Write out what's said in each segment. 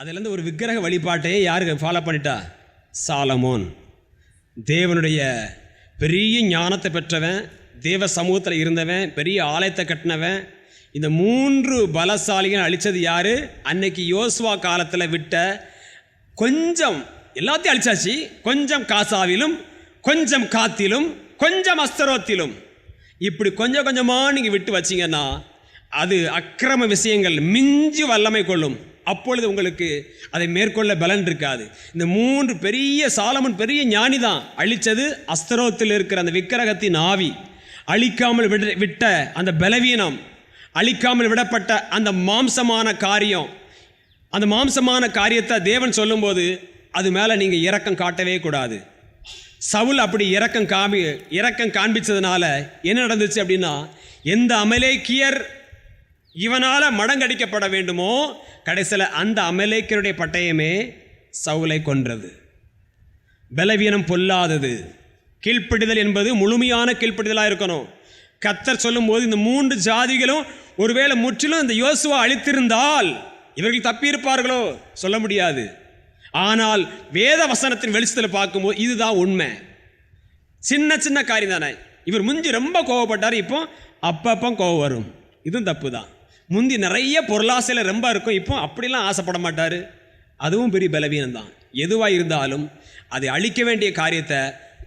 அதுலேருந்து ஒரு விக்கிரக வழிபாட்டையே யாருக்கு ஃபாலோ பண்ணிட்டா? சாலமோன். தேவனுடைய பெரிய ஞானத்தை பெற்றவன், தேவ சமூகத்தில் இருந்தவன், பெரிய ஆலயத்தை கட்டினவன். இந்த 3 பலசாலிகள் அழித்தது யார்? அன்னைக்கு யோசுவா காலத்தில் விட்ட கொஞ்சம், எல்லாத்தையும் அழிச்சாச்சு. கொஞ்சம் காசாவிலும், கொஞ்சம் காத்திலும், கொஞ்சம் அஸ்தரோத்திலும், இப்படி கொஞ்சம் கொஞ்சமாக நீங்கள் விட்டு வச்சிங்கன்னா அது அக்கிரம விஷயங்கள் மிஞ்சி வல்லமை கொள்ளும். அப்பொழுது உங்களுக்கு அதை மேற்கொள்ள பலன் இருக்காது. இந்த 3 பெரிய சாலமன் பெரிய ஞானி தான். அழித்தது அஸ்தரோத்தில் இருக்கிற அந்த விக்கிரகத்தின் ஆவி, அழிக்காமல் விட்ட அந்த பலவீனம், அழிக்காமல் விடப்பட்ட அந்த மாம்சமான காரியம். அந்த மாம்சமான காரியத்தை தேவன் சொல்லும்போது அது மேலே நீங்கள் இரக்கம் காட்டவே கூடாது. சவுல் அப்படி இரக்கம் காண்பிச்சதுனால என்ன நடந்துச்சு அப்படின்னா, எந்த அமலேக்கியர் இவனால் மடங்கடிக்கப்பட வேண்டுமோ கடைசியில் அந்த அமலேக்கியருடைய பட்டயமே சவுலை கொன்றது. பலவீனம் பொல்லாதது. கீழ்ப்படிதல் என்பது முழுமையான கீழ்ப்படிதலாக இருக்கணும். கர்த்தர் சொல்லும்போது இந்த 3 ஜாதிகளும் ஒருவேளை முற்றிலும் இந்த யோசுவா அழித்திருந்தால் இவர்கள் தப்பியிருப்பார்களோ சொல்ல முடியாது. ஆனால் வேத வசனத்தின் வெளிச்சத்தில் பார்க்கும்போது இதுதான் உண்மை. சின்ன சின்ன காரியம் தானே. இவர் முந்தி ரொம்ப கோவப்பட்டார், இப்போ அப்பப்போ கோவம் வரும். இதுவும் தப்பு தான். முந்தி நிறைய பொருளாசையில் ரொம்ப இருக்கும், இப்போ அப்படிலாம் ஆசைப்பட மாட்டார். அதுவும் பெரிய பலவீனம் தான். எதுவாக இருந்தாலும் அதை அழிக்க வேண்டிய காரியத்தை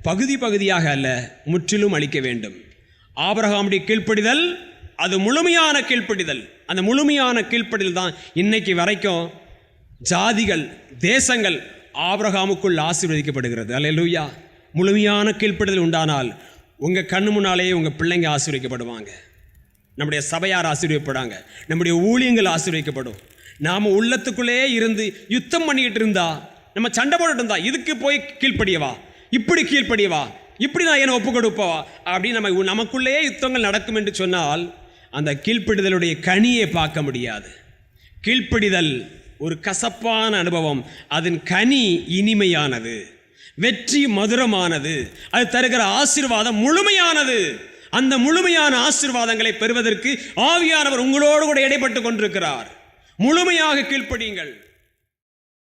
பகுதி பகுதியாக அல்ல, முற்றிலும் அழிக்க வேண்டும். ஆபிரகாமுடைய கீழ்ப்படிதல் அது முழுமையான கீழ்ப்படிதல். அந்த முழுமையான கீழ்ப்படிதல் தான் இன்னைக்கு வரைக்கும் ஜாதிகள், தேசங்கள் ஆபிரகாமுக்குள் ஆசீர்வதிக்கப்படுகிறது. அல்லேலூயா. முழுமையான கீழ்ப்படிதல் உண்டானால் உங்கள் கண்ணு முன்னாலேயே உங்கள் பிள்ளைங்க ஆசீர்வதிக்கப்படுவாங்க. நம்முடைய சபையார் ஆசீர்வதிக்கப்படுவாங்க. நம்முடைய ஊழியங்கள் ஆசீர்வதிக்கப்படும். நாம் உள்ளத்துக்குள்ளே இருந்து யுத்தம் பண்ணிக்கிட்டு இருந்தா, நம்ம சண்டை போட்டுட்டு இருந்தா, இதுக்கு போய் கீழ்ப்படியவா, இப்படி கீழ்ப்படியவா, இப்படி நான் என்ன ஒப்பு கொடுப்பவா அப்படின்னு நமக்குள்ளே யுத்தங்கள் நடக்கும் என்று சொன்னால் அந்த கீழ்ப்படிதலுடைய கனியை பார்க்க முடியாது. கீழ்ப்படிதல் ஒரு கசப்பான அனுபவம், அதன் கனி இனிமையானது, வெற்றி மதுரமானது, அது தருகிற ஆசீர்வாதம் முழுமையானது. அந்த முழுமையான ஆசீர்வாதங்களை பெறுவதற்கு ஆவியானவர் உங்களோடு கூட இடைப்பட்டு கொண்டிருக்கிறார். முழுமையாக கீழ்ப்படியுங்கள்.